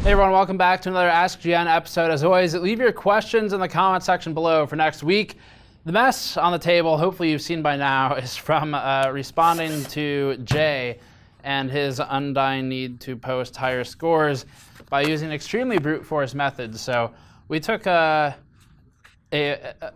Hey everyone, welcome back to another AskGN episode. As always, leave your questions in the comment section below for next week. The mess on the table, hopefully you've seen by now, is from responding to Jay and his undying need to post higher scores by using extremely brute force methods. So we took an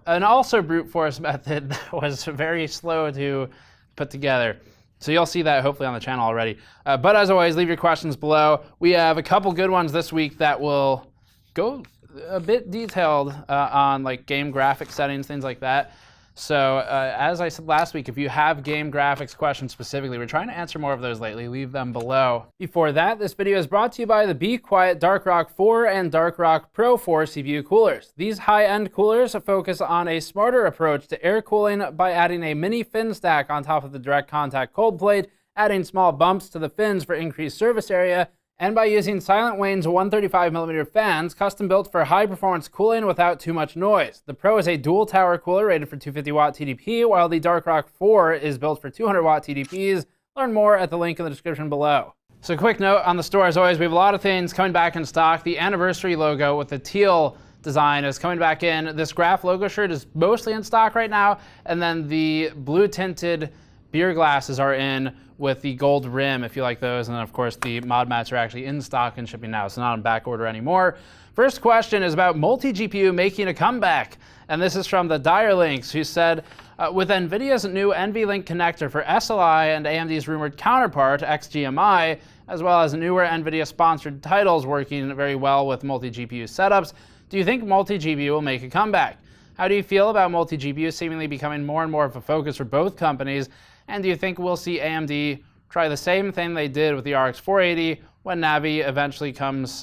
also brute force method that was very slow to put together. So you'll see that hopefully on the channel already. But as always, leave your questions below. We have a couple good ones this week that will go a bit detailed on like game graphics settings, things like that. So as I said last week, if you have game graphics questions specifically, we're trying to answer more of those lately, leave them below. Before that, this video is brought to you by the Be Quiet Dark Rock 4 and Dark Rock Pro 4 CPU coolers. These high-end coolers focus on a smarter approach to air cooling by adding a mini fin stack on top of the direct contact cold plate, adding small bumps to the fins for increased surface area, and by using Silent Wayne's 135mm fans, custom built for high performance cooling without too much noise. The Pro is a dual tower cooler rated for 250 watt TDP, while the Dark Rock 4 is built for 200 watt TDPs. Learn more at the link in the description below. So quick note on the store, as always, we have a lot of things coming back in stock. The anniversary logo with the teal design is coming back in. This graph logo shirt is mostly in stock right now, and then the blue tinted beer glasses are in with the gold rim, if you like those. And then, of course, the mod mats are actually in stock and shipping now, so not on back order anymore. First question is about multi-GPU making a comeback. And this is from TheDireLynx, who said, with NVIDIA's new NVlink connector for SLI and AMD's rumored counterpart, xGMI, as well as newer NVIDIA-sponsored titles working very well with multi-GPU setups, do you think multi-GPU will make a comeback? How do you feel about multi-GPU seemingly becoming more and more of a focus for both companies? And do you think we'll see AMD try the same thing they did with the RX 480 when Navi eventually comes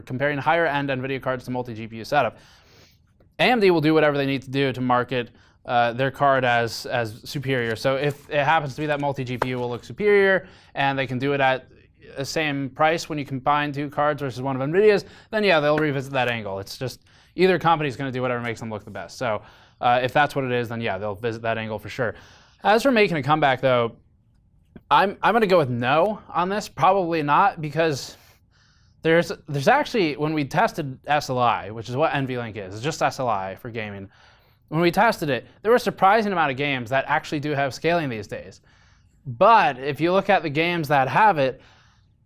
comparing higher-end NVIDIA cards to multi-GPU setup? AMD will do whatever they need to do to market their card as superior. So if it happens to be that multi-GPU will look superior and they can do it at the same price when you combine two cards versus one of NVIDIA's, then yeah, they'll revisit that angle. It's just either company's going to do whatever makes them look the best. So if that's what it is, then yeah, they'll visit that angle for sure. As for making a comeback, though, I'm going to go with no on this. Probably not, because there's actually, when we tested SLI, which is what NVlink is, it's just SLI for gaming. When we tested it, there were a surprising amount of games that actually do have scaling these days. But if you look at the games that have it,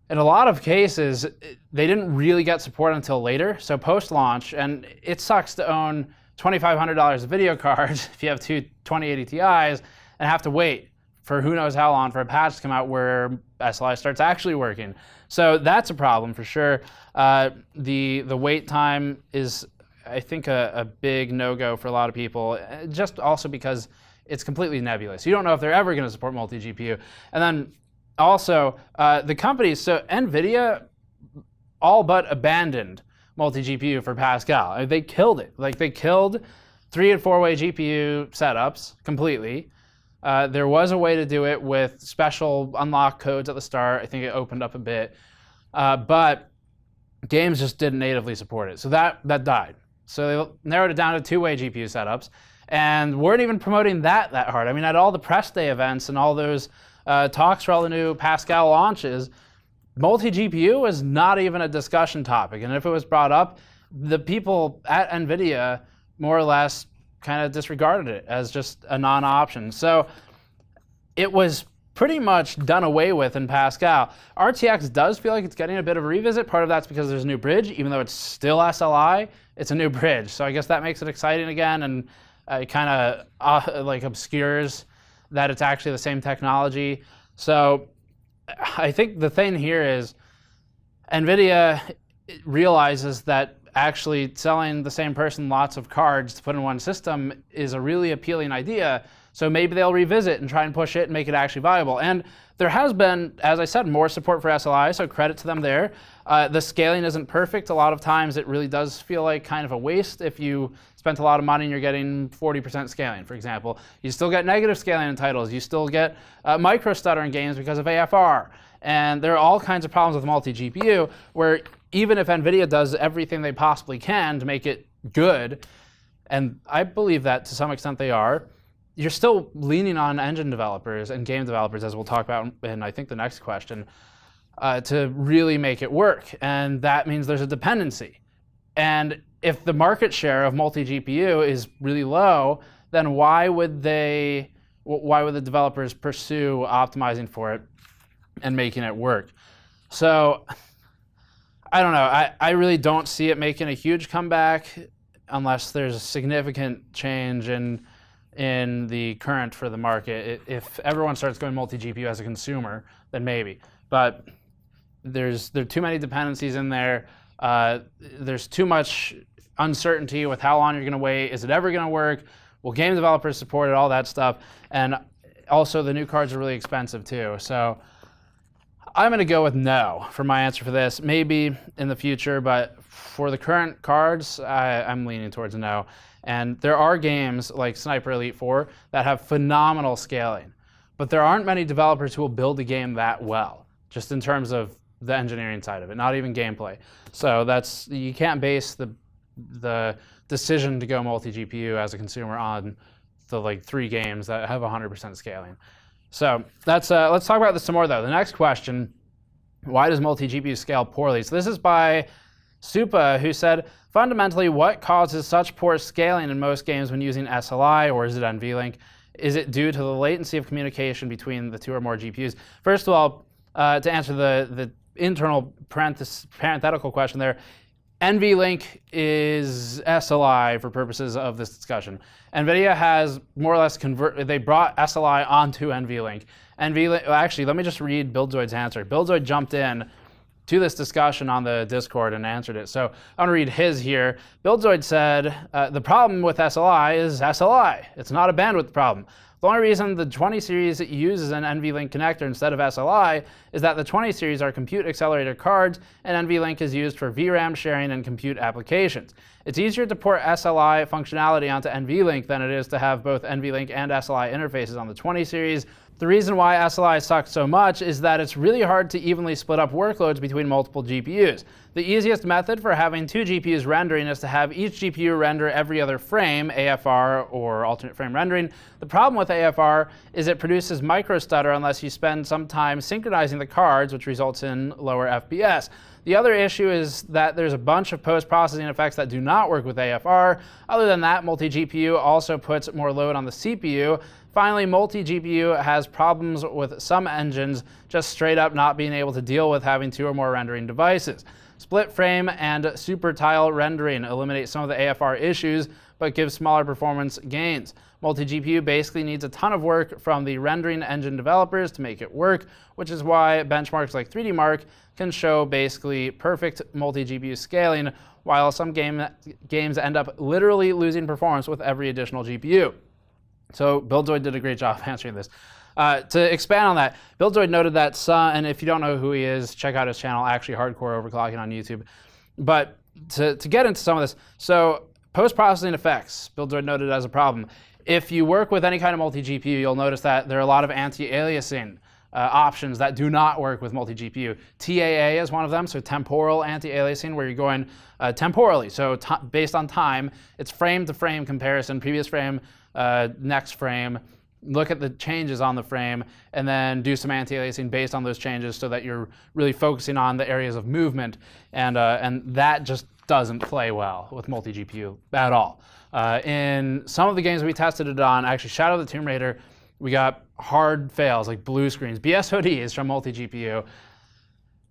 in a lot of cases, they didn't really get support until later, so post-launch, and it sucks to own $2,500 of video cards if you have two 2080 Ti's, and have to wait for who knows how long for a patch to come out where SLI starts actually working. So that's a problem for sure. The wait time is, I think, a big no-go for a lot of people, just also because it's completely nebulous. You don't know if they're ever going to support multi-GPU. And then also, the companies, so NVIDIA all but abandoned multi-GPU for Pascal. They killed it. Like, they killed 3- and 4-way GPU setups completely. There was a way to do it with special unlock codes at the start. I think it opened up a bit. But games just didn't natively support it. So that died. So they narrowed it down to 2-way GPU setups and weren't even promoting that hard. I mean, at all the press day events and all those talks for all the new Pascal launches, multi-GPU was not even a discussion topic. And if it was brought up, the people at NVIDIA more or less kind of disregarded it as just a non-option. So it was pretty much done away with in Pascal. RTX does feel like it's getting a bit of a revisit. Part of that's because there's a new bridge. Even though it's still SLI, it's a new bridge. So I guess that makes it exciting again, and it kind of like obscures that it's actually the same technology. So I think the thing here is NVIDIA realizes that actually selling the same person lots of cards to put in one system is a really appealing idea. So maybe they'll revisit and try and push it and make it actually viable. And there has been, as I said, more support for SLI, so credit to them there. The scaling isn't perfect. A lot of times it really does feel like kind of a waste if you spent a lot of money and you're getting 40% scaling, for example. You still get negative scaling in titles. You still get micro stutter in games because of AFR. And there are all kinds of problems with multi-GPU where even if NVIDIA does everything they possibly can to make it good, and I believe that to some extent they are, you're still leaning on engine developers and game developers, as we'll talk about in, I think, the next question. to really make it work. And that means there's a dependency. And if the market share of multi-GPU is really low, then why would the developers pursue optimizing for it and making it work? So I don't know. I really don't see it making a huge comeback unless there's a significant change in the current for the market. If everyone starts going multi-GPU as a consumer, then maybe. But there are too many dependencies in there. There's too much uncertainty with how long you're going to wait. Is it ever going to work? Will game developers support it? All that stuff. And also, the new cards are really expensive too. So I'm going to go with no for my answer for this. Maybe in the future, but for the current cards, I'm leaning towards no. And there are games like Sniper Elite 4 that have phenomenal scaling, but there aren't many developers who will build a game that well, just in terms of the engineering side of it, not even gameplay. So you can't base the decision to go multi-GPU as a consumer on the 3 games that have 100% scaling. So let's talk about this some more though. The next question, why does multi-GPU scale poorly? So this is by Soupa, who said, fundamentally, what causes such poor scaling in most games when using SLI, or is it NVlink? Is it due to the latency of communication between the 2 or more GPUs? First of all, to answer the internal parenthetical question there, NVlink is SLI for purposes of this discussion. Nvidia has more or less they brought SLI onto NVlink. Actually, let me just read Buildzoid's answer. Buildzoid jumped in to this discussion on the Discord and answered it. So I want to read his here. Buildzoid said, the problem with SLI is SLI. It's not a bandwidth problem. The only reason the 20 series uses an NVLink connector instead of SLI is that the 20 series are compute accelerator cards, and NVLink is used for VRAM sharing and compute applications. It's easier to port SLI functionality onto NVLink than it is to have both NVLink and SLI interfaces on the 20 series. The reason why SLI sucks so much is that it's really hard to evenly split up workloads between multiple GPUs. The easiest method for having 2 GPUs rendering is to have each GPU render every other frame, AFR or alternate frame rendering. The problem with AFR is it produces microstutter unless you spend some time synchronizing the cards, which results in lower FPS. The other issue is that there's a bunch of post-processing effects that do not work with AFR. Other than that, multi-GPU also puts more load on the CPU. Finally, multi-GPU has problems with some engines just straight up not being able to deal with having 2 or more rendering devices. Split frame and super tile rendering eliminate some of the AFR issues, but give smaller performance gains. Multi-GPU basically needs a ton of work from the rendering engine developers to make it work, which is why benchmarks like 3D Mark can show basically perfect multi-GPU scaling, while some games end up literally losing performance with every additional GPU. So Buildzoid did a great job answering this. To expand on that, Buildzoid noted that and if you don't know who he is, check out his channel, actually Hardcore Overclocking on YouTube. But to get into some of this, so post-processing effects, Buildzoid noted as a problem. If you work with any kind of multi-GPU, you'll notice that there are a lot of anti-aliasing options that do not work with multi-GPU. TAA is one of them, so temporal anti-aliasing, where you're going temporally. So based on time, it's frame-to-frame comparison, previous frame, next frame, look at the changes on the frame, and then do some anti-aliasing based on those changes so that you're really focusing on the areas of movement, and that just doesn't play well with multi-GPU at all. In some of the games we tested it on, actually Shadow of the Tomb Raider, we got hard fails, like blue screens, BSODs from multi-GPU.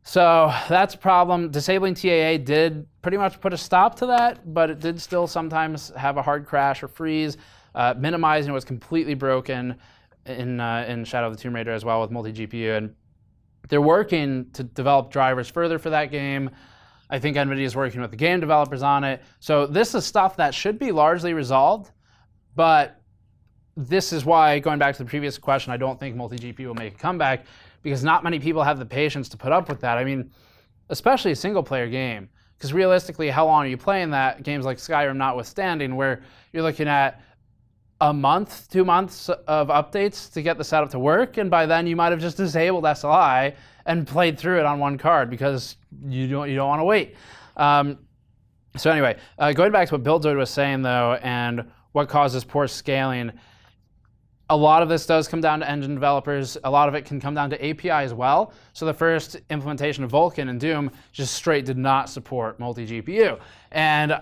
So that's a problem. Disabling TAA did pretty much put a stop to that, but it did still sometimes have a hard crash or freeze. Minimizing was completely broken in Shadow of the Tomb Raider as well with multi-GPU, and they're working to develop drivers further for that game. I think NVIDIA is working with the game developers on it. So this is stuff that should be largely resolved, but this is why, going back to the previous question, I don't think multi-GPU will make a comeback, because not many people have the patience to put up with that. I mean, especially a single-player game, because realistically, how long are you playing that? Games like Skyrim notwithstanding, where you're looking at a month, 2 months of updates to get the setup to work, and by then you might have just disabled SLI and played through it on one card because you don't want to wait. So anyway, going back to what Buildzoid was saying though, and what causes poor scaling, A lot of this does come down to engine developers. A lot of it can come down to API as well. So the first implementation of Vulkan and Doom just straight did not support multi-GPU. And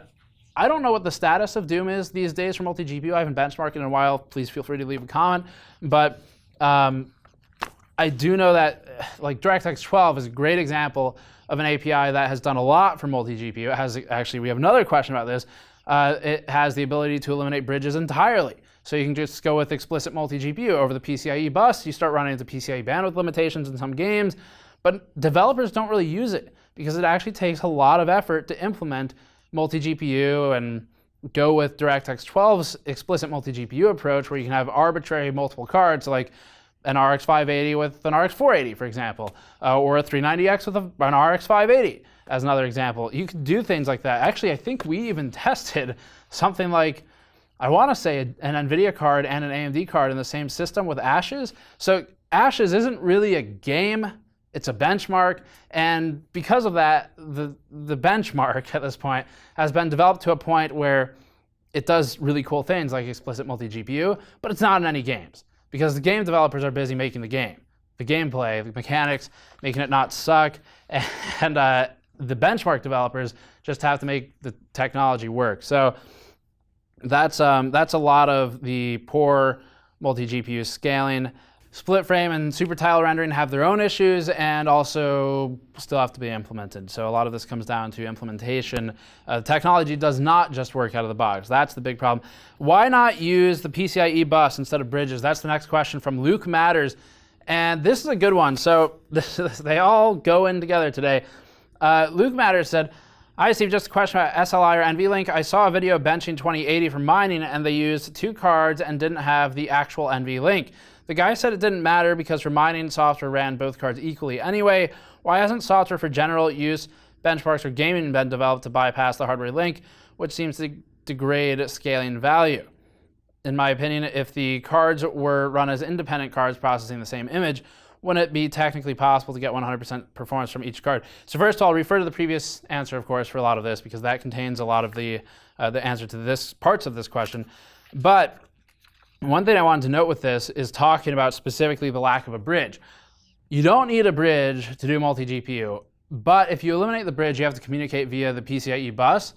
I don't know what the status of Doom is these days for multi-GPU. I haven't benchmarked in a while. Please feel free to leave a comment. But I do know that like DirectX 12 is a great example of an API that has done a lot for multi-GPU. It has, actually, we have another question about this. It has the ability to eliminate bridges entirely. So you can just go with explicit multi-GPU over the PCIe bus. You start running into PCIe bandwidth limitations in some games, but developers don't really use it because it actually takes a lot of effort to implement multi-GPU and go with DirectX 12's explicit multi-GPU approach where you can have arbitrary multiple cards, like an RX 580 with an RX 480, for example, or a 390X with an RX 580, as another example. You could do things like that. Actually, I think we even tested something like, I want to say an Nvidia card and an AMD card in the same system with Ashes. So Ashes isn't really a game, it's a benchmark. And because of that, the benchmark at this point has been developed to a point where it does really cool things like explicit multi-GPU, but it's not in any games because the game developers are busy making the game. The gameplay, the mechanics, making it not suck, and the benchmark developers just have to make the technology work. So that's a lot of the poor multi-GPU scaling. Split frame and super tile rendering have their own issues and also still have to be implemented. So a lot of this comes down to implementation. The technology does not just work out of the box. That's the big problem. Why not use the PCIe bus instead of bridges? That's the next question from Luke Matters. And this is a good one. So they all go in together today. Luke Matters said, "Hi Steve, just a question about SLI or NVlink. I saw a video benching 2080 for mining and they used 2 cards and didn't have the actual NVlink. The guy said it didn't matter because for mining, software ran both cards equally. Anyway, why hasn't software for general use, benchmarks, or gaming been developed to bypass the hardware link, which seems to degrade scaling value? In my opinion, if the cards were run as independent cards processing the same image, wouldn't it be technically possible to get 100% performance from each card?" So first of all, I'll refer to the previous answer, of course, for a lot of this, because that contains a lot of the answer to this parts of this question. But one thing I wanted to note with this is talking about specifically the lack of a bridge. You don't need a bridge to do multi-GPU, but if you eliminate the bridge, you have to communicate via the PCIe bus.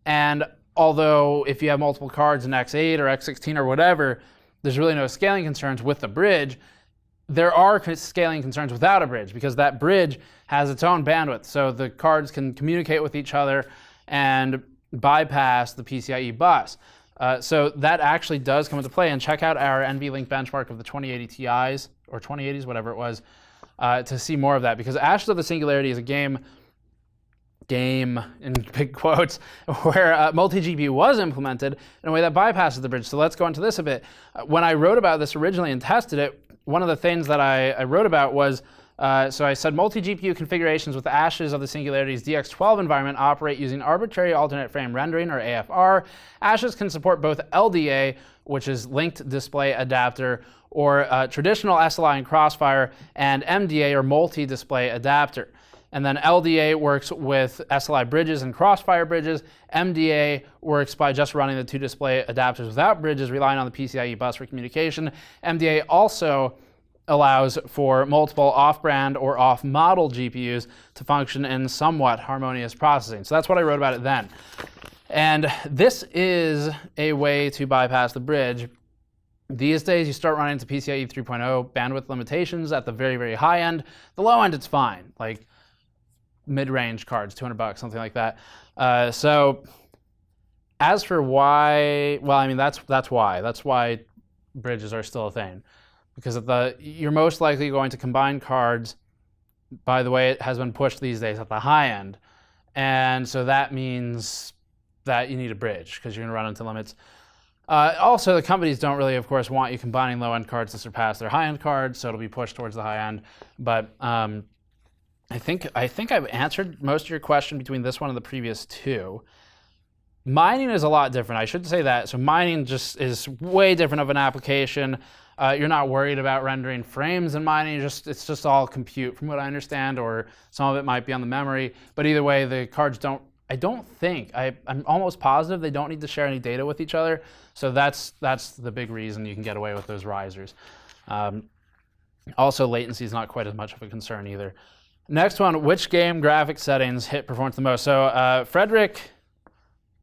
And although if you have multiple cards in X8 or X16 or whatever, there's really no scaling concerns with the bridge. There are scaling concerns without a bridge because that bridge has its own bandwidth. So the cards can communicate with each other and bypass the PCIe bus. So that actually does come into play. And check out our NVlink benchmark of the 2080 Ti's or 2080s, whatever it was, to see more of that. Because Ashes of the Singularity is a game in big quotes, where multi-GPU was implemented in a way that bypasses the bridge. So let's go into this a bit. When I wrote about this originally and tested it, one of the things that I wrote about was, so I said multi-GPU configurations with Ashes of the Singularity's DX12 environment operate using arbitrary alternate frame rendering, or AFR. Ashes can support both LDA, which is linked display adapter, or traditional SLI and Crossfire, and MDA, or multi-display adapter. And then LDA works with SLI bridges and Crossfire bridges. MDA works by just running the 2 display adapters without bridges, relying on the PCIe bus for communication. MDA also allows for multiple off-brand or off-model GPUs to function in somewhat harmonious processing. So that's what I wrote about it then. And this is a way to bypass the bridge. These days, you start running into PCIe 3.0 bandwidth limitations at the very, very high end. The low end, it's fine. Like mid-range cards, $200, something like that. So as for why, well, I mean, that's why. That's why bridges are still a thing. Because you're most likely going to combine cards by the way it has been pushed these days at the high end. And so that means that you need a bridge because you're going to run into limits. Also, the companies don't really, of course, want you combining low-end cards to surpass their high-end cards, so it'll be pushed towards the high end. But I think I've answered most of your question between this one and the previous 2. Mining is a lot different. I should say that. So mining just is way different of an application. You're not worried about rendering frames in mining. It's just all compute, from what I understand, or some of it might be on the memory. But either way, the cards don't I don't think, I'm almost positive they don't need to share any data with each other. So that's the big reason you can get away with those risers. Also, latency is not quite as much of a concern either. Next one, which game graphics settings hit performance the most? So Frédéric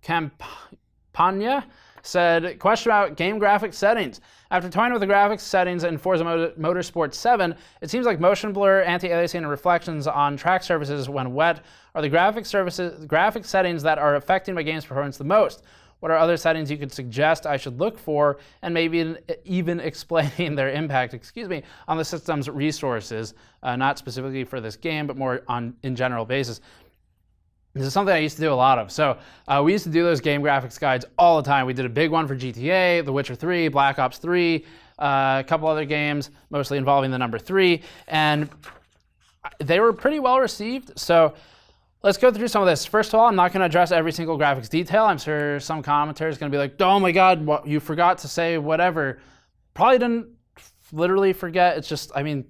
Campagna said, question about game graphics settings. After toying with the graphics settings in Forza Motorsport 7, it seems like motion blur, anti-aliasing, and reflections on track surfaces when wet are the graphics settings that are affecting my game's performance the most. What are other settings you could suggest I should look for, and maybe even explaining their impact, on the system's resources, not specifically for this game, but more on in general basis. This is something I used to do a lot of. So we used to do those game graphics guides all the time. We did a big one for GTA, The Witcher 3, Black Ops 3, a couple other games, mostly involving the number 3, and they were pretty well received. So let's go through some of this. First of all, I'm not going to address every single graphics detail. I'm sure some commentator is going to be like, oh my God, what, you forgot to say whatever. Probably didn't literally forget. It's just, I mean,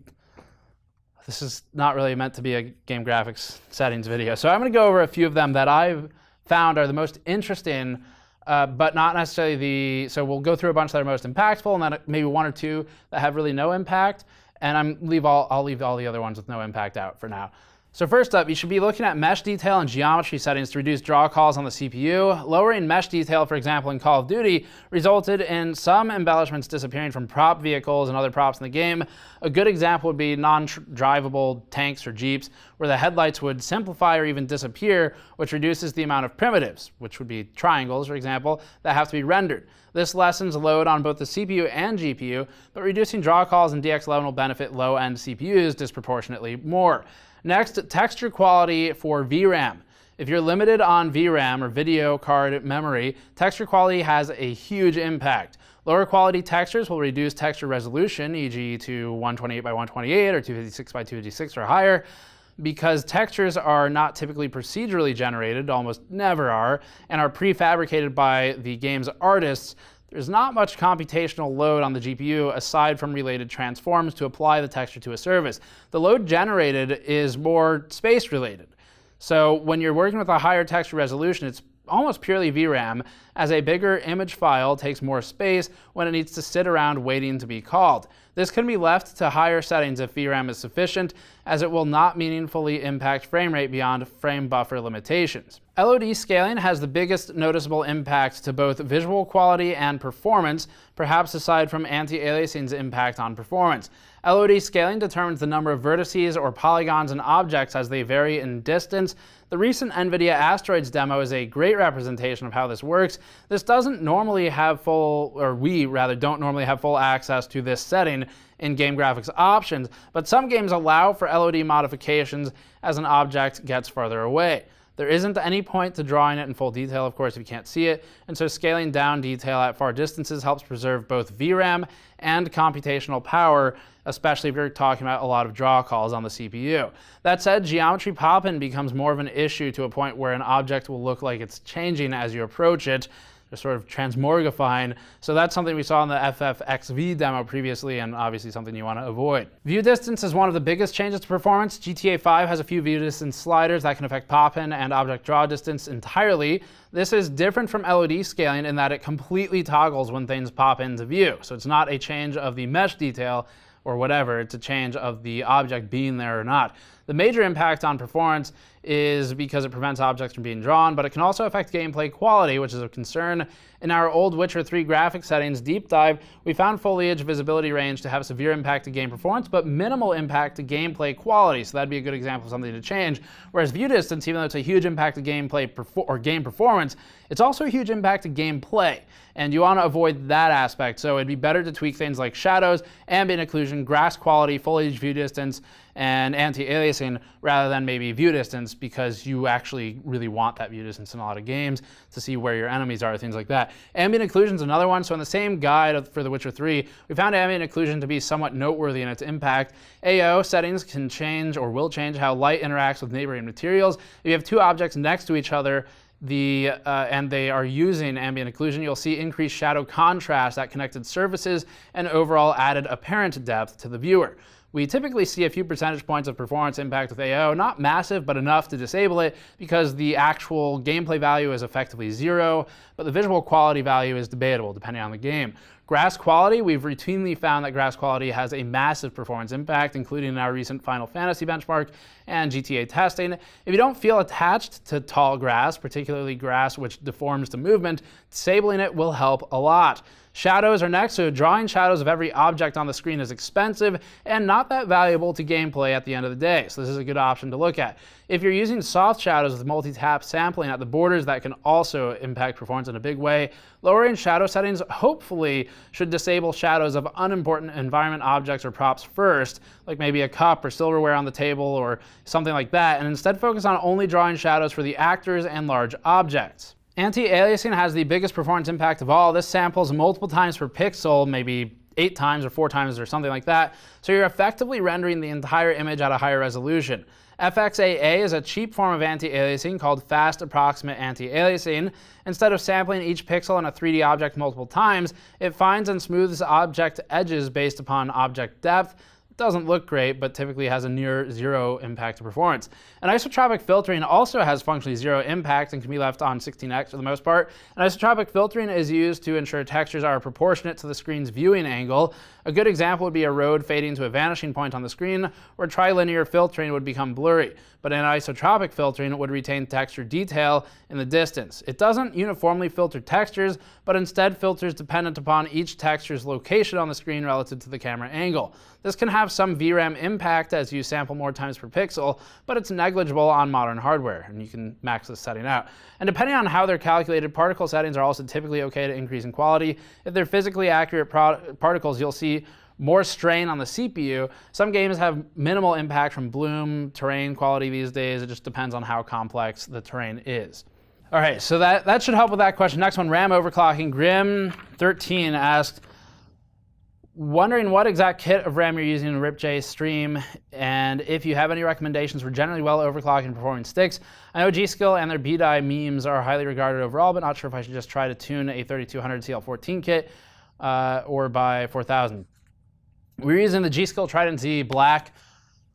this is not really meant to be a game graphics settings video. So I'm going to go over a few of them that I've found are the most interesting, but not necessarily so we'll go through a bunch that are most impactful, and then maybe one or two that have really no impact. And I'll leave all the other ones with no impact out for now. So first up, you should be looking at mesh detail and geometry settings to reduce draw calls on the CPU. Lowering mesh detail, for example, in Call of Duty, resulted in some embellishments disappearing from prop vehicles and other props in the game. A good example would be non-drivable tanks or jeeps, where the headlights would simplify or even disappear, which reduces the amount of primitives, which would be triangles, for example, that have to be rendered. This lessens load on both the CPU and GPU, but reducing draw calls in DX11 will benefit low-end CPUs disproportionately more. Next, texture quality for VRAM. If you're limited on VRAM or video card memory, texture quality has a huge impact. Lower quality textures will reduce texture resolution, e.g. to 128 by 128 or 256 by 256 or higher, because textures are not typically procedurally generated, almost never are, and are prefabricated by the game's artists. There's not much computational load on the GPU aside from related transforms to apply the texture to a surface. The load generated is more space related. So when you're working with a higher texture resolution, it's almost purely VRAM, as a bigger image file takes more space when it needs to sit around waiting to be called. This can be left to higher settings if VRAM is sufficient, as it will not meaningfully impact frame rate beyond frame buffer limitations. LOD scaling has the biggest noticeable impact to both visual quality and performance, perhaps aside from anti-aliasing's impact on performance. LOD scaling determines the number of vertices or polygons in objects as they vary in distance. The recent Nvidia Asteroids demo is a great representation of how this works. This doesn't normally have we don't normally have full access to this setting in game graphics options, but some games allow for LOD modifications as an object gets farther away. There isn't any point to drawing it in full detail, of course, if you can't see it, and so scaling down detail at far distances helps preserve both VRAM and computational power, especially if you're talking about a lot of draw calls on the CPU. That said, geometry pop-in becomes more of an issue to a point where an object will look like it's changing as you approach it. They're sort of transmorgifying. So that's something we saw in the FFXV demo previously, and obviously something you want to avoid. View distance is one of the biggest changes to performance. GTA 5 has a few view distance sliders that can affect pop-in and object draw distance entirely. This is different from LOD scaling in that it completely toggles when things pop into view. So it's not a change of the mesh detail or whatever, it's a change of the object being there or not. The major impact on performance is because it prevents objects from being drawn, but it can also affect gameplay quality, which is a concern. In our old Witcher 3 graphics settings deep dive, we found foliage visibility range to have severe impact to game performance, but minimal impact to gameplay quality, so that'd be a good example of something to change. Whereas view distance, even though it's a huge impact to gameplay or game performance, it's also a huge impact to gameplay, and you want to avoid that aspect. So it'd be better to tweak things like shadows, ambient occlusion, grass quality, foliage view distance, and anti-aliasing rather than maybe view distance, because you actually really want that view distance in a lot of games to see where your enemies are, things like that. Ambient occlusion is another one. So in the same guide for The Witcher 3, we found ambient occlusion to be somewhat noteworthy in its impact. AO settings can change or will change how light interacts with neighboring materials. If you have two objects next to each other, and they are using ambient occlusion, you'll see increased shadow contrast at connected surfaces and overall added apparent depth to the viewer. we typically see a few percentage points of performance impact with AO, not massive, but enough to disable it because the actual gameplay value is effectively 0, but the visual quality value is debatable depending on the game. Grass quality, we've routinely found that grass quality has a massive performance impact, including in our recent Final Fantasy benchmark and GTA testing. If you don't feel attached to tall grass, particularly grass which deforms to movement, disabling it will help a lot. Shadows are next, so drawing shadows of every object on the screen is expensive and not that valuable to gameplay at the end of the day, so this is a good option to look at. If you're using soft shadows with multi-tap sampling at the borders, that can also impact performance in a big way. Lowering shadow settings hopefully should disable shadows of unimportant environment objects or props first, like maybe a cup or silverware on the table or something like that, and instead focus on only drawing shadows for the actors and large objects. Anti-aliasing has the biggest performance impact of all. This samples multiple times per pixel, maybe 8 times or 4 times or something like that, so you're effectively rendering the entire image at a higher resolution. FXAA is a cheap form of anti-aliasing called fast approximate anti-aliasing. Instead of sampling each pixel in a 3D object multiple times, it finds and smooths object edges based upon object depth. Doesn't look great, but typically has a near 0 impact to performance. And isotropic filtering also has functionally 0 impact and can be left on 16x for the most part. And isotropic filtering is used to ensure textures are proportionate to the screen's viewing angle. A good example would be a road fading to a vanishing point on the screen, where trilinear filtering would become blurry. But in isotropic filtering, it would retain texture detail in the distance. It doesn't uniformly filter textures, but instead filters dependent upon each texture's location on the screen relative to the camera angle. This can have some VRAM impact as you sample more times per pixel, but it's negligible on modern hardware, and you can max this setting out. And depending on how they're calculated, particle settings are also typically okay to increase in quality. If they're physically accurate particles, you'll see more strain on the CPU. Some games have minimal impact from bloom, terrain quality these days. It just depends on how complex the terrain is. All right, so that should help with that question. Next one, RAM overclocking. Grim13 asked, wondering what exact kit of RAM you're using in RIPJAY stream, and if you have any recommendations for generally well overclocking performing sticks. I know G.Skill and their BDI memes are highly regarded overall, but not sure if I should just try to tune a 3200 CL14 kit or buy 4000. We're using the G.Skill Trident Z Black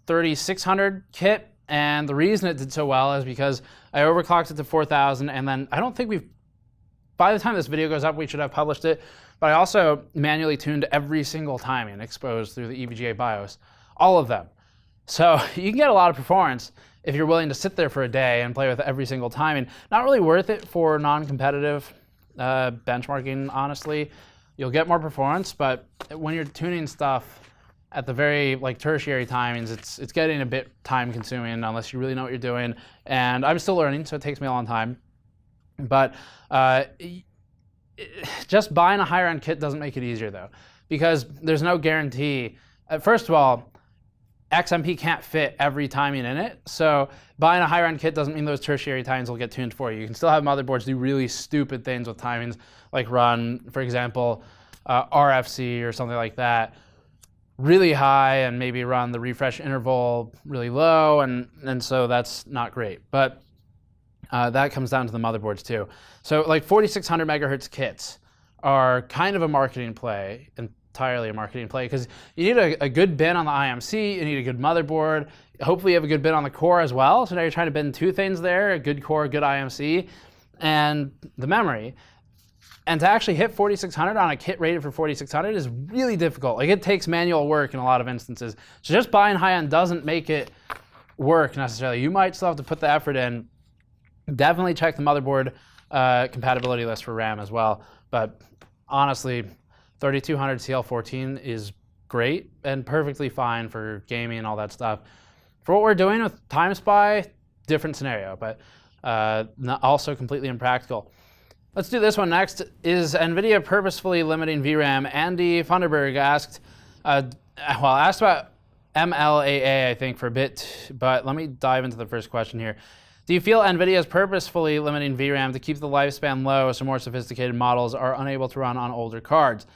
3600 kit, and the reason it did so well is because I overclocked it to 4000, and then I don't think by the time this video goes up, we should have published it, but I also manually tuned every single timing exposed through the EVGA BIOS, all of them. So you can get a lot of performance if you're willing to sit there for a day and play with every single timing. Not really worth it for non-competitive benchmarking, honestly. You'll get more performance, but when you're tuning stuff at the very tertiary timings, it's getting a bit time consuming unless you really know what you're doing. And I'm still learning, so it takes me a long time. But just buying a higher end kit doesn't make it easier though, because there's no guarantee. First of all, XMP can't fit every timing in it, so buying a higher end kit doesn't mean those tertiary timings will get tuned for you. You can still have motherboards do really stupid things with timings, like run, for example, RFC or something like that, really high, and maybe run the refresh interval really low, and so that's not great. But that comes down to the motherboards too. So like 4600 megahertz kits are kind of a marketing play, entirely a marketing play, because you need a good bin on the IMC, you need a good motherboard, hopefully you have a good bin on the core as well. So now you're trying to bin 2 things there, a good core, a good IMC, and the memory. And to actually hit 4600 on a kit rated for 4600 is really difficult. Like, it takes manual work in a lot of instances. So just buying high-end doesn't make it work necessarily. You might still have to put the effort in. Definitely check the motherboard compatibility list for RAM as well. But honestly, 3200 CL14 is great and perfectly fine for gaming and all that stuff. For what we're doing with TimeSpy, different scenario, but also completely impractical. Let's do this one next. Is Nvidia purposefully limiting VRAM? Andy Funderburg asked about MLAA, I think, for a bit, but let me dive into the first question here. Do you feel Nvidia is purposefully limiting VRAM to keep the lifespan low so more sophisticated models are unable to run on older cards?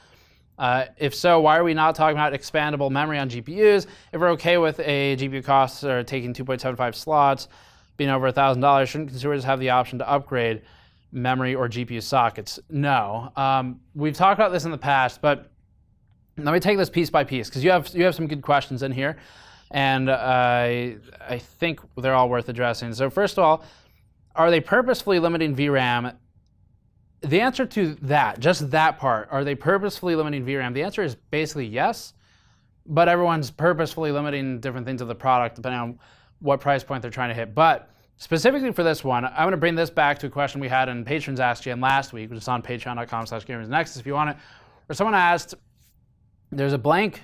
If so, why are we not talking about expandable memory on GPUs? If we're okay with a GPU costs or taking 2.75 slots being over $1,000, shouldn't consumers have the option to upgrade memory or GPU sockets? No. We've talked about this in the past, but let me take this piece by piece, because you have some good questions in here, and I think they're all worth addressing. So first of all, are they purposefully limiting VRAM? The answer to that, just that part, are they purposefully limiting VRAM? The answer is basically yes, but everyone's purposefully limiting different things of the product depending on what price point they're trying to hit. But specifically for this one, I'm going to bring this back to a question we had in Patrons AskGN last week, which is on patreon.com/gamersnexus if you want it, where someone asked, there are blank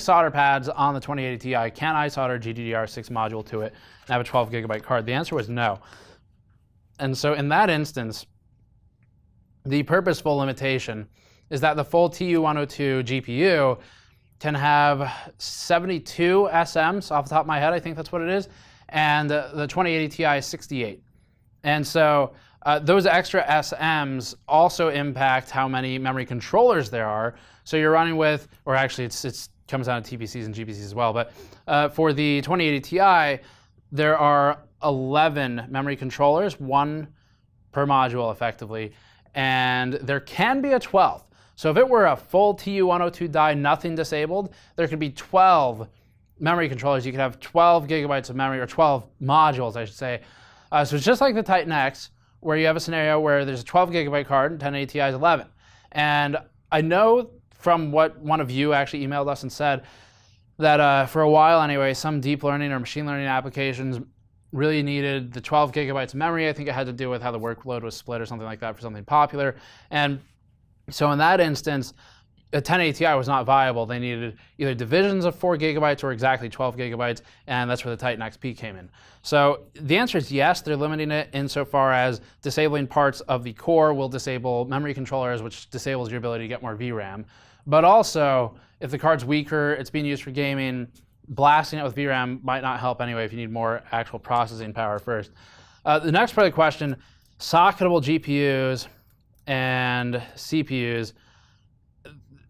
solder pads on the 2080 Ti. Can I solder GDDR6 module to it and have a 12 gigabyte card? The answer was no. And so in that instance, the purposeful limitation is that the full TU102 GPU can have 72 SMs off the top of my head, I think that's what it is, and the 2080 Ti is 68. And so those extra SMs also impact how many memory controllers there are. So you're running with, or actually it comes down to TPCs and GPCs as well, but for the 2080 Ti, there are 11 memory controllers, one per module effectively, and there can be a 12th. So if it were a full TU102 die, nothing disabled, there could be 12 memory controllers. You could have 12 gigabytes of memory, or 12 modules, I should say. So it's just like the Titan X, where you have a scenario where there's a 12 gigabyte card and 1080 Ti is 11. And I know from what one of you actually emailed us and said that for a while anyway, some deep learning or machine learning applications really needed the 12 gigabytes of memory. I think it had to do with how the workload was split or something like that for something popular. And so in that instance, a 1080 Ti was not viable. They needed either divisions of 4 gigabytes or exactly 12 gigabytes, and that's where the Titan XP came in. So the answer is yes, they're limiting it insofar as disabling parts of the core will disable memory controllers, which disables your ability to get more VRAM. But also, if the card's weaker, it's being used for gaming, blasting it with VRAM might not help anyway if you need more actual processing power first. The next part of the question, socketable GPUs and CPUs,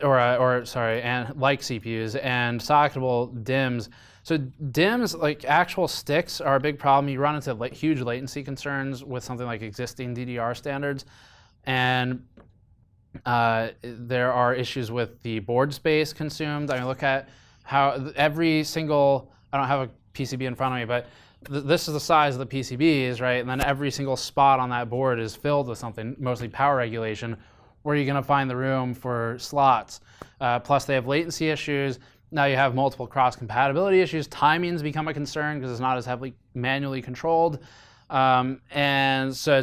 and like CPUs and socketable DIMMs. So DIMMs, like actual sticks, are a big problem. You run into huge latency concerns with something like existing DDR standards, and there are issues with the board space consumed. I mean, look at how every single, I don't have a PCB in front of me, but this is the size of the PCBs, right? And then every single spot on that board is filled with something, mostly power regulation. Where are you going to find the room for slots? Plus, they have latency issues. Now you have multiple cross-compatibility issues. Timings become a concern because it's not as heavily manually controlled. And so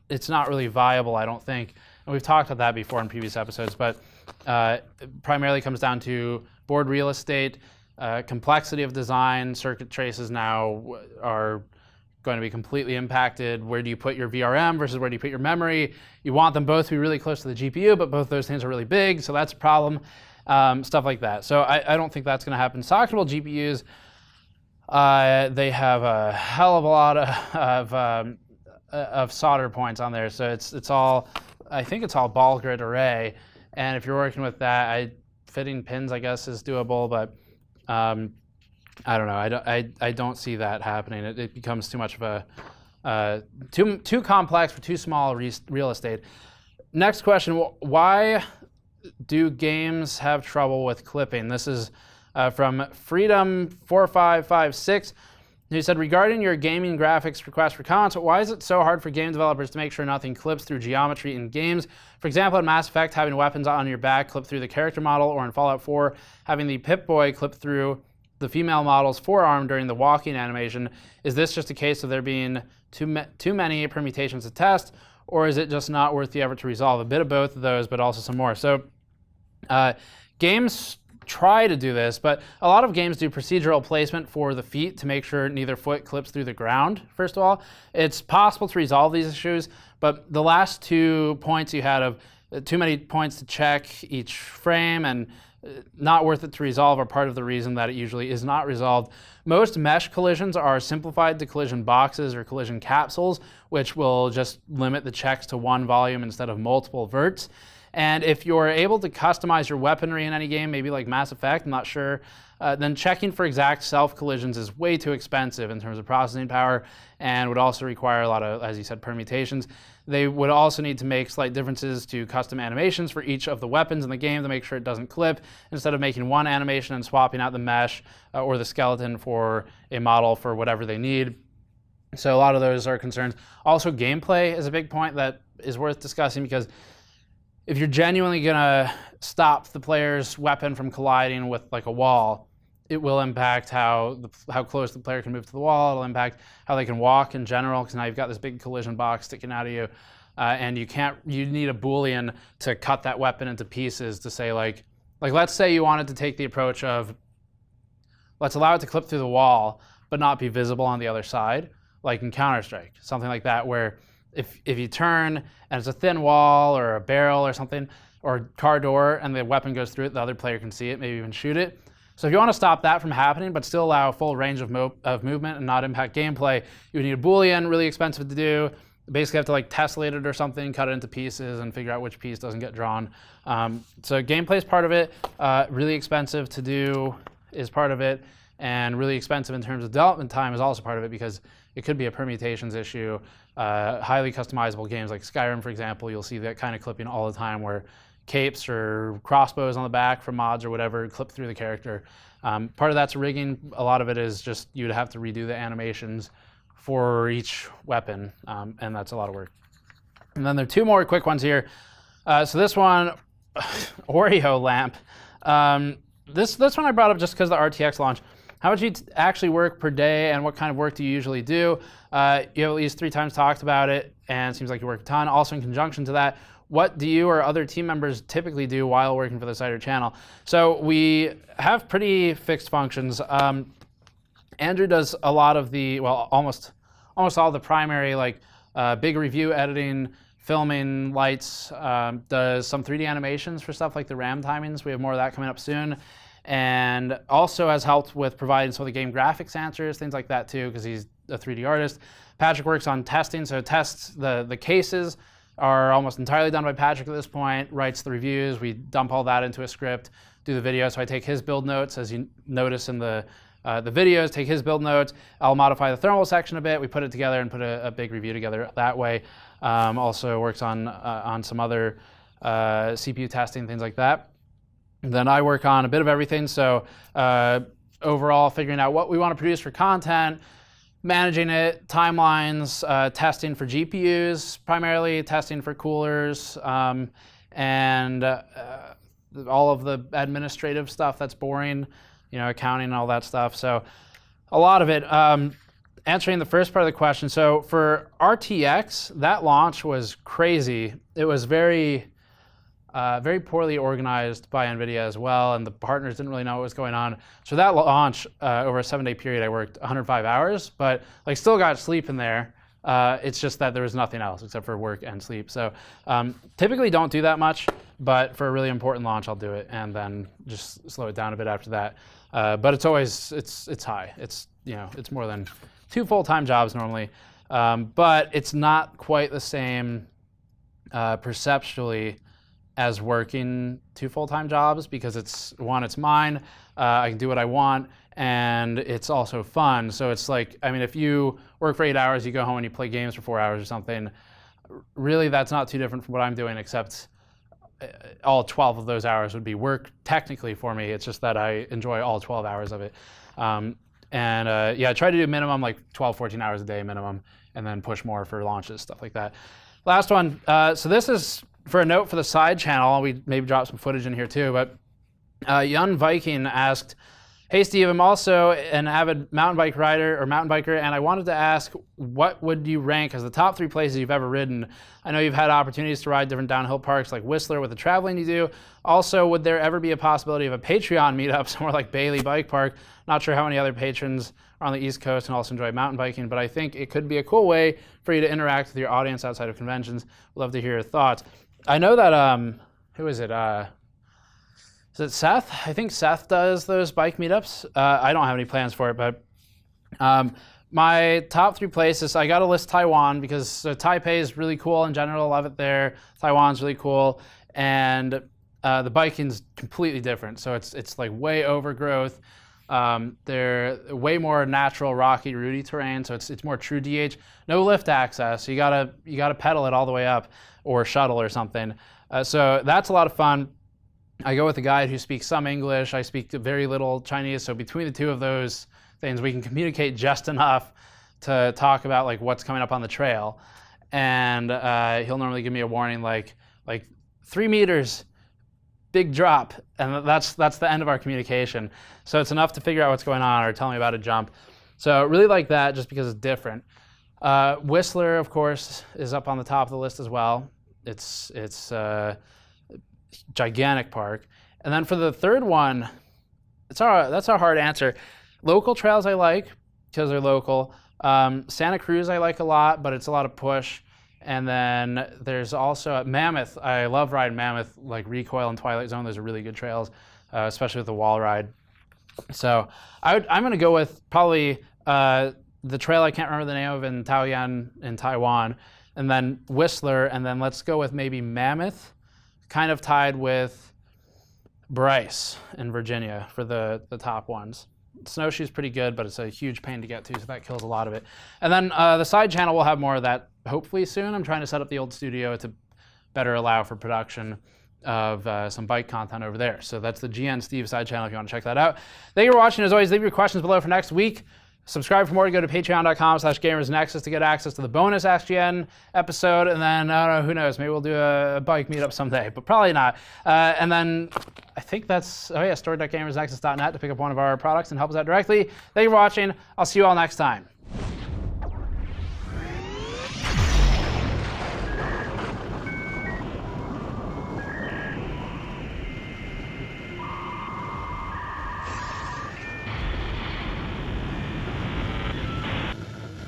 it's not really viable, I don't think. And we've talked about that before in previous episodes, but it primarily comes down to board real estate, complexity of design. Circuit traces now are going to be completely impacted. Where do you put your VRM versus where do you put your memory? You want them both to be really close to the GPU, but both those things are really big, so that's a problem. Stuff like that. So I don't think that's going to happen. Socketable GPUs, they have a hell of a lot of solder points on there. So it's all, I think it's all ball grid array. And if you're working with that, fitting pins, I guess, is doable, but I don't know. I don't see that happening. It becomes too much of a too complex for too small real estate. Next question: why do games have trouble with clipping? This is from Freedom4556. He said, regarding your gaming graphics request for comments, why is it so hard for game developers to make sure nothing clips through geometry in games? For example, in Mass Effect, having weapons on your back clip through the character model, or in Fallout 4, having the Pip-Boy clip through the female model's forearm during the walking animation. Is this just a case of there being too many permutations to test, or is it just not worth the effort to resolve? A bit of both of those, but also some more. So games try to do this, but a lot of games do procedural placement for the feet to make sure neither foot clips through the ground, first of all. It's possible to resolve these issues, but the last 2 points you had of too many points to check each frame and not worth it to resolve are part of the reason that it usually is not resolved. Most mesh collisions are simplified to collision boxes or collision capsules, which will just limit the checks to one volume instead of multiple verts. And if you're able to customize your weaponry in any game, maybe like Mass Effect, I'm not sure, then checking for exact self-collisions is way too expensive in terms of processing power and would also require a lot of, as you said, permutations. They would also need to make slight differences to custom animations for each of the weapons in the game to make sure it doesn't clip, instead of making one animation and swapping out the mesh or the skeleton for a model for whatever they need. So a lot of those are concerns. Also, gameplay is a big point that is worth discussing, because if you're genuinely gonna stop the player's weapon from colliding with like a wall, it will impact how close the player can move to the wall. It'll impact how they can walk in general, because now you've got this big collision box sticking out of you, and you need a Boolean to cut that weapon into pieces to say like let's say you wanted to take the approach of let's allow it to clip through the wall but not be visible on the other side, like in Counter-Strike, something like that, where if you turn and it's a thin wall or a barrel or something, or car door, and the weapon goes through it, the other player can see it, maybe even shoot it. So if you want to stop that from happening, but still allow full range of movement and not impact gameplay, you would need a Boolean, really expensive to do. Basically have to like tessellate it or something, cut it into pieces, and figure out which piece doesn't get drawn. So gameplay is part of it. Really expensive to do is part of it, and really expensive in terms of development time is also part of it, because it could be a permutations issue. Highly customizable games like Skyrim, for example, you'll see that kind of clipping all the time, where capes or crossbows on the back from mods or whatever clip through the character. Part of that's rigging. A lot of it is just you'd have to redo the animations for each weapon, and that's a lot of work. And then there are two more quick ones here. So this one, Oreo Lamp. This one I brought up just because of the RTX launch. How much you actually work per day, and what kind of work do you usually do? You have at least 3 times talked about it, and it seems like you work a ton. Also, in conjunction to that, what do you or other team members typically do while working for the site or channel? So we have pretty fixed functions. Andrew does a lot of the, well, almost all the primary, like big review editing, filming, lights, does some 3D animations for stuff like the RAM timings. We have more of that coming up soon. And also has helped with providing some of the game graphics answers, things like that too, because he's a 3D artist. Patrick works on testing, so tests the cases are almost entirely done by Patrick at this point, writes the reviews, we dump all that into a script, do the video. So I take his build notes, as you notice in the videos, take his build notes, I'll modify the thermal section a bit, we put it together and put a big review together that way. Also works on some other CPU testing, things like that. And then I work on a bit of everything, so overall figuring out what we want to produce for content, managing it, timelines, testing for GPUs, primarily testing for coolers, and all of the administrative stuff that's boring, accounting and all that stuff. So a lot of it. Answering the first part of the question, so for RTX, that launch was crazy. It was very poorly organized by Nvidia as well, and the partners didn't really know what was going on. So that launch, over a 7-day period, I worked 105 hours, but still got sleep in there. It's just that there was nothing else except for work and sleep. So typically don't do that much, but for a really important launch, I'll do it, and then just slow it down a bit after that. But it's always, it's high. It's more than 2 full-time jobs normally, but it's not quite the same perceptually as working 2 full-time jobs, because it's mine, I can do what I want, and it's also fun. So it's like, if you work for 8 hours, you go home and you play games for 4 hours or something, really that's not too different from what I'm doing, except all 12 of those hours would be work technically for me. It's just that I enjoy all 12 hours of it. I try to do minimum 12, 14 hours a day minimum, and then push more for launches, stuff like that. Last one, so this is for a note for the side channel. We maybe drop some footage in here too, but Young Viking asked, "Hey Steve, I'm also an avid mountain bike rider or mountain biker, and I wanted to ask, what would you rank as the top 3 places you've ever ridden? I know you've had opportunities to ride different downhill parks like Whistler with the traveling you do. Also, would there ever be a possibility of a Patreon meetup somewhere like Bailey Bike Park? Not sure how many other patrons are on the East Coast and also enjoy mountain biking, but I think it could be a cool way for you to interact with your audience outside of conventions. Love to hear your thoughts." I know that, who is it? Is it Seth? I think Seth does those bike meetups. I don't have any plans for it, but my top 3 places, I got to list Taiwan, because Taipei is really cool in general. Love it there. Taiwan's really cool. and the biking's completely different. So it's like way overgrowth. They're way more natural, rocky, rooty terrain. So it's more true DH. No lift access. You gotta pedal it all the way up, or shuttle or something. So that's a lot of fun. I go with a guide who speaks some English. I speak very little Chinese. So between the two of those things, we can communicate just enough to talk about like what's coming up on the trail. And he'll normally give me a warning like 3 meters, big drop, and that's the end of our communication. So it's enough to figure out what's going on or tell me about a jump. So really like that just because it's different. Whistler, of course, is up on the top of the list as well. It's a gigantic park. And then for the third one, that's a hard answer. Local trails I like because they're local. Santa Cruz I like a lot, but it's a lot of push. And then there's also Mammoth. I love riding Mammoth, like Recoil and Twilight Zone. Those are really good trails, especially with the wall ride. So I'm going to go with probably the trail I can't remember the name of in Taoyuan in Taiwan, and then Whistler, and then let's go with maybe Mammoth, kind of tied with Bryce in Virginia for the top ones. Snowshoe's pretty good, but it's a huge pain to get to, so that kills a lot of it. And then the side channel will have more of that hopefully soon. I'm trying to set up the old studio to better allow for production of some bike content over there. So that's the GN Steve side channel if you want to check that out. Thank you for watching. As always, leave your questions below for next week. Subscribe for more. Go to patreon.com/gamersnexus to get access to the bonus AskGN episode. And then, I don't know, who knows, maybe we'll do a bike meetup someday, but probably not. And then I think that's, store.gamersnexus.net to pick up one of our products and help us out directly. Thank you for watching. I'll see you all next time.